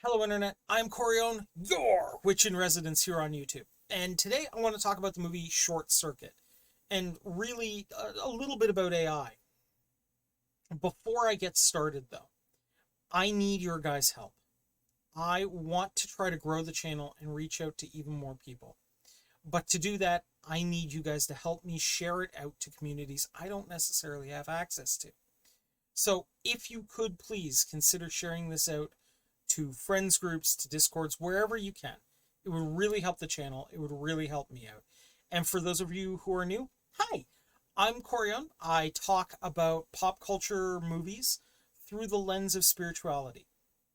Hello, Internet. I'm Corione, your witch in residence here on YouTube. And today I want to talk about the movie Short Circuit and really a little bit about AI. Before I get started, though, I need your guys' help. I want to try to grow the channel and reach out to even more people. But to do that, I need you guys to help me share it out to communities I don't necessarily have access to. So if you could please consider sharing this out to friends groups, to discords, wherever you can. It would really help the channel. It would really help me out. And for those of you who are new, hi, I'm Corion. I talk about pop culture movies through the lens of spirituality.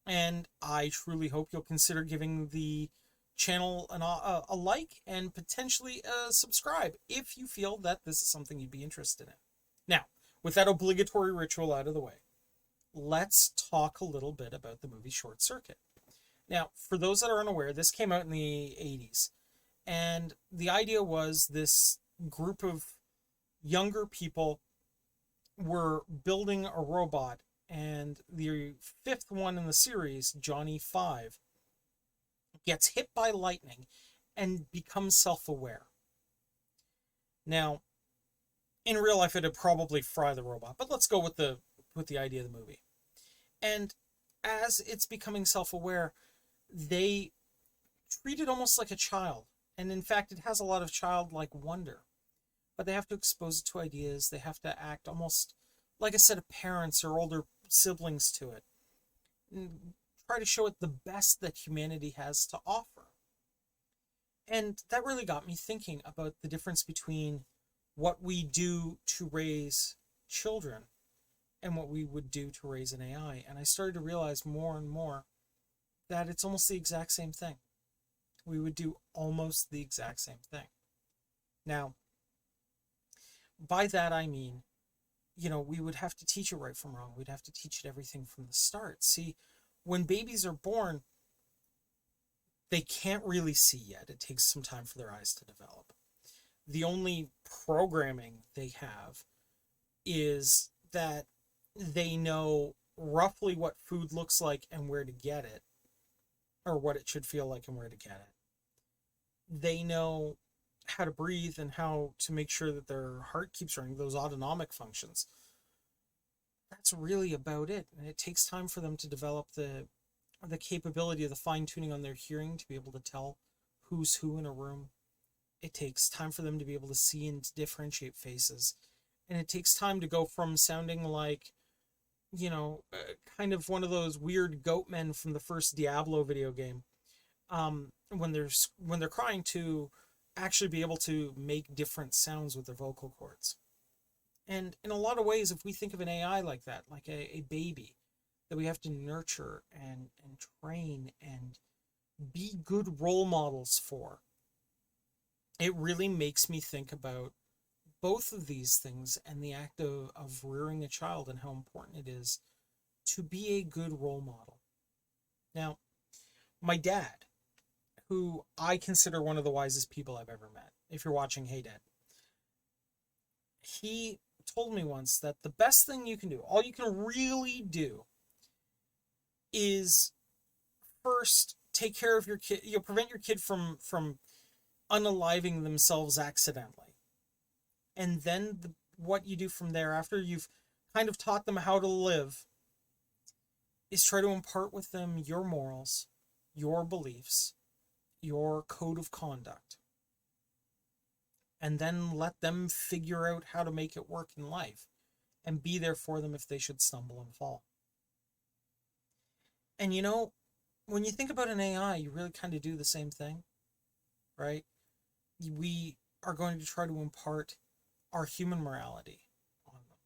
And I truly hope you'll consider giving the channel a like and potentially a subscribe if you feel that this is something you'd be interested in. Now, with that obligatory ritual out of the way, let's talk a little bit about the movie Short Circuit. Now, for those that are unaware, this came out in the 80s. And the idea was this group of younger people were building a robot. And the fifth one in the series, Johnny 5, gets hit by lightning and becomes self aware. Now, in real life, it'd probably fry the robot, but let's go with the idea of the movie. And as it's becoming self-aware, they treat it almost like a child. And in fact, it has a lot of childlike wonder. But they have to expose it to ideas. They have to act almost like a set of parents or older siblings to it. And try to show it the best that humanity has to offer. And that really got me thinking about the difference between what we do to raise children and what we would do to raise an AI. And I started to realize more and more that it's almost the exact same thing. We would do almost the exact same thing. Now, by that I mean, we would have to teach it right from wrong. We'd have to teach it everything from the start. See, when babies are born, they can't really see yet. It takes some time for their eyes to develop. The only programming they have is that they know roughly what food looks like and where to get it, or what it should feel like and where to get it. They know how to breathe and how to make sure that their heart keeps running, those autonomic functions. That's really about it. And it takes time for them to develop the capability of the fine-tuning on their hearing to be able to tell who's who in a room. It takes time for them to be able to see and to differentiate faces. And it takes time to go from sounding like kind of one of those weird goat men from the first Diablo video game, when they're crying, to actually be able to make different sounds with their vocal cords. And in a lot of ways, if we think of an AI like that, like a baby that we have to nurture and train and be good role models for, it really makes me think about both of these things and the act of rearing a child and how important it is to be a good role model. Now, my dad, who I consider one of the wisest people I've ever met, if you're watching, hey Dad, he told me once that the best thing you can do, all you can really do, is first take care of your kid. Prevent your kid from unaliving themselves accidentally. And then what you do from there, after you've kind of taught them how to live, is try to impart with them your morals, your beliefs, your code of conduct. And then let them figure out how to make it work in life and be there for them if they should stumble and fall. And when you think about an AI, you really kind of do the same thing, right? We are going to try to impart our human morality on them,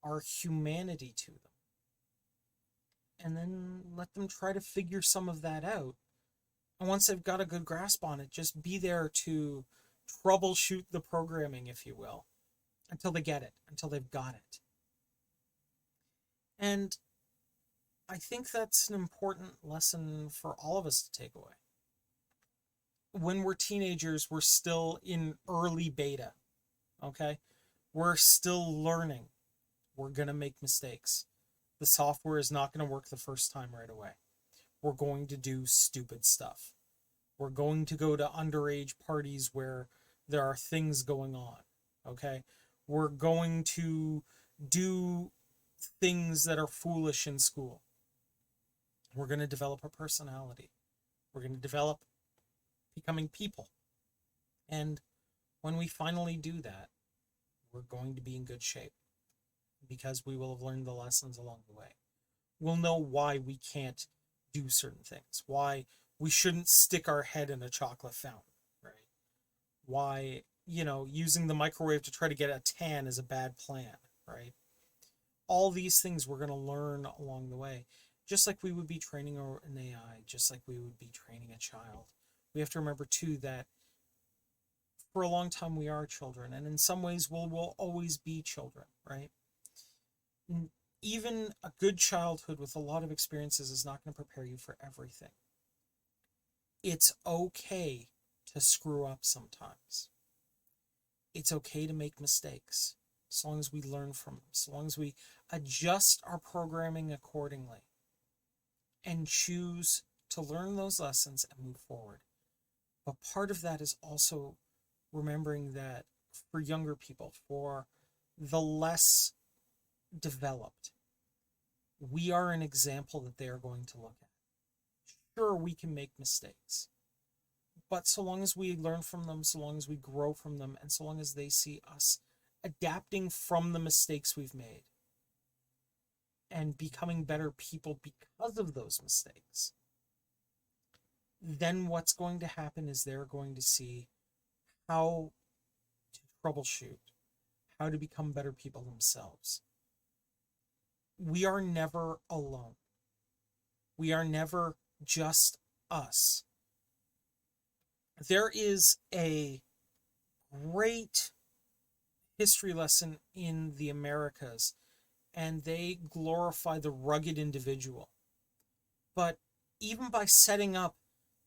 our humanity to them, and then let them try to figure some of that out. And once they've got a good grasp on it, just be there to troubleshoot the programming, if you will, until they get it, until they've got it. And I think that's an important lesson for all of us to take away. When we're teenagers, we're still in early beta, okay? We're still learning. We're going to make mistakes. The software is not going to work the first time right away. we're going to do stupid stuff. We're going to go to underage parties where there are things going on. Okay? We're going to do things that are foolish in school. We're going to develop a personality. We're going to develop becoming people. And when we finally do that, we're going to be in good shape because we will have learned the lessons along the way. We'll know why we can't do certain things, why we shouldn't stick our head in a chocolate fountain, right? Why, using the microwave to try to get a tan is a bad plan, right? All these things we're going to learn along the way, just like we would be training an AI, just like we would be training a child. We have to remember, too, that for a long time we are children, and in some ways we'll always be children, right? Even a good childhood with a lot of experiences is not going to prepare you for everything. It's okay to screw up sometimes. It's okay to make mistakes, as long as we learn from them, as long as we adjust our programming accordingly and choose to learn those lessons and move forward. But part of that is also remembering that for younger people, for the less developed, we are an example that they are going to look at. Sure, we can make mistakes, but so long as we learn from them, so long as we grow from them, and so long as they see us adapting from the mistakes we've made and becoming better people because of those mistakes, then what's going to happen is they're going to see how to troubleshoot, how to become better people themselves. We are never alone. We are never just us. There is a great history lesson in the Americas, and they glorify the rugged individual. But even by setting up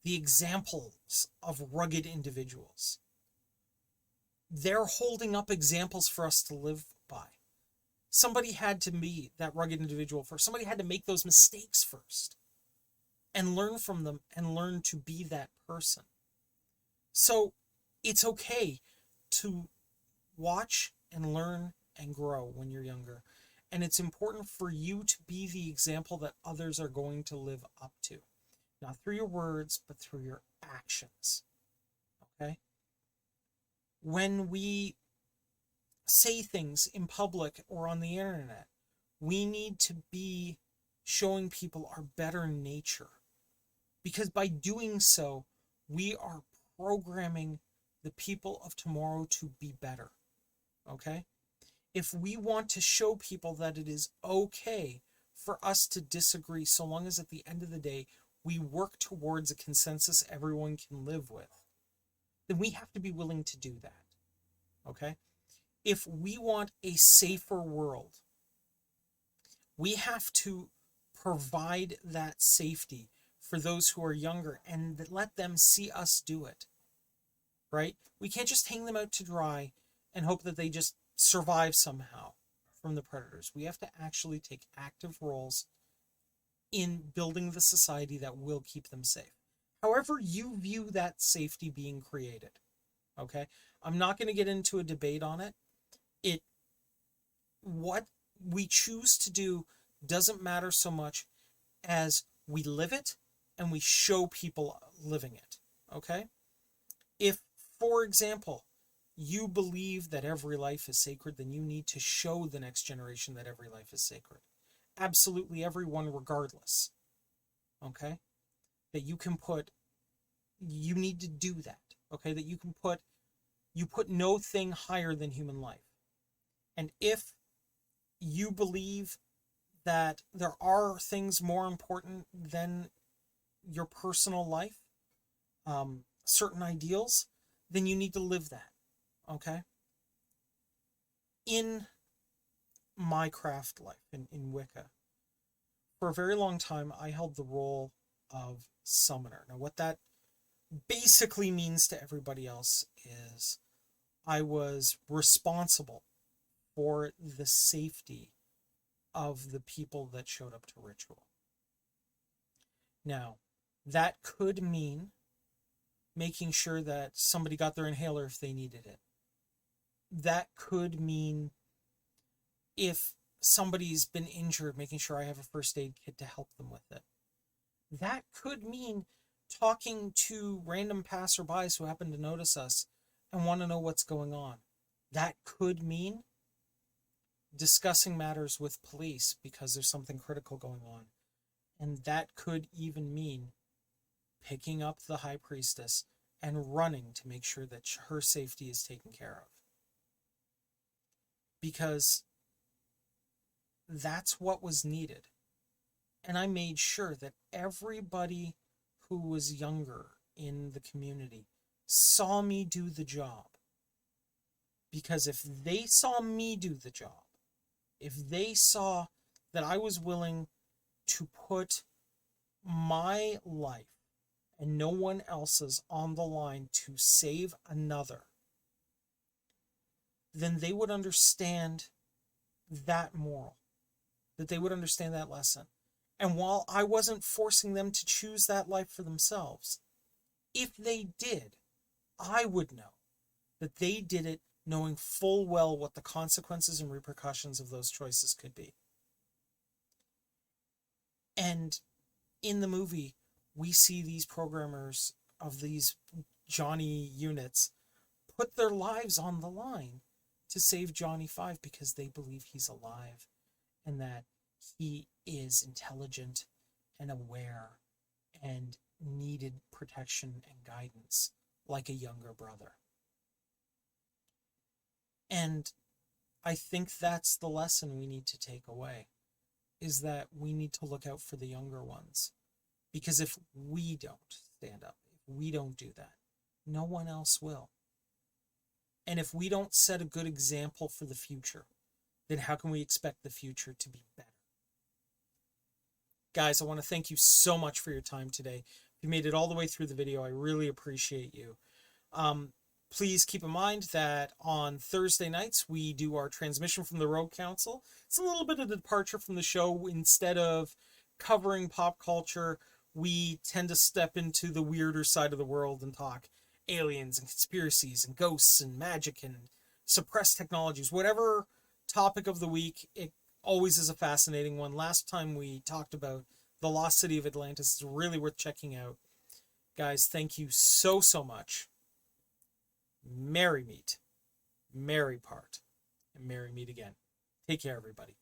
the examples of rugged individuals, they're holding up examples for us to live by. Somebody had to be that rugged individual first. Somebody had to make those mistakes first and learn from them and learn to be that person. So it's okay to watch and learn and grow when you're younger. And it's important for you to be the example that others are going to live up to. Not through your words, but through your actions. Okay? When we say things in public or on the internet, we need to be showing people our better nature. Because by doing so, we are programming the people of tomorrow to be better. Okay? If we want to show people that it is okay for us to disagree, so long as at the end of the day, we work towards a consensus everyone can live with, then we have to be willing to do that. Okay? If we want a safer world, we have to provide that safety for those who are younger and let them see us do it. Right? We can't just hang them out to dry and hope that they just survive somehow from the predators. We have to actually take active roles in building the society that will keep them safe. However you view that safety being created. Okay? I'm not going to get into a debate on it. What we choose to do doesn't matter so much as we live it and we show people living it. Okay? If, for example, you believe that every life is sacred, then you need to show the next generation that every life is sacred. Absolutely everyone, regardless. Okay? That you need to do that. Okay? That you put no thing higher than human life. And if you believe that there are things more important than your personal life, certain ideals, then you need to live that. Okay? In my craft life, in Wicca, for a very long time, I held the role of summoner. Now, what that basically means to everybody else is I was responsible for the safety of the people that showed up to ritual. Now, that could mean making sure that somebody got their inhaler if they needed it. That could mean if somebody's been injured, making sure I have a first aid kit to help them with it. That could mean talking to random passerbys who happen to notice us and want to know what's going on. That could mean discussing matters with police because there's something critical going on. And that could even mean picking up the High Priestess and running to make sure that her safety is taken care of. Because that's what was needed. And I made sure that everybody who was younger in the community saw me do the job. Because if they saw me do the job, if they saw that I was willing to put my life and no one else's on the line to save another, then they would understand that moral, that they would understand that lesson. And while I wasn't forcing them to choose that life for themselves, if they did, I would know that they did it knowing full well what the consequences and repercussions of those choices could be. And in the movie, we see these programmers of these Johnny units put their lives on the line to save Johnny 5 because they believe he's alive and that he is intelligent and aware and needed protection and guidance like a younger brother. And I think that's the lesson we need to take away, is that we need to look out for the younger ones. Because if we don't stand up, if we don't do that, no one else will. And if we don't set a good example for the future, then how can we expect the future to be better? Guys, I want to thank you so much for your time today. If you made it all the way through the video, I really appreciate you. Please keep in mind that on Thursday nights, we do our transmission from the Rogue Council. It's a little bit of a departure from the show. Instead of covering pop culture, we tend to step into the weirder side of the world and talk aliens and conspiracies and ghosts and magic and suppressed technologies. Whatever topic of the week, it always is a fascinating one. Last time we talked about the lost city of Atlantis. It's really worth checking out. Guys, thank you so much. Merry meet, merry part, and merry meet again. Take care, everybody.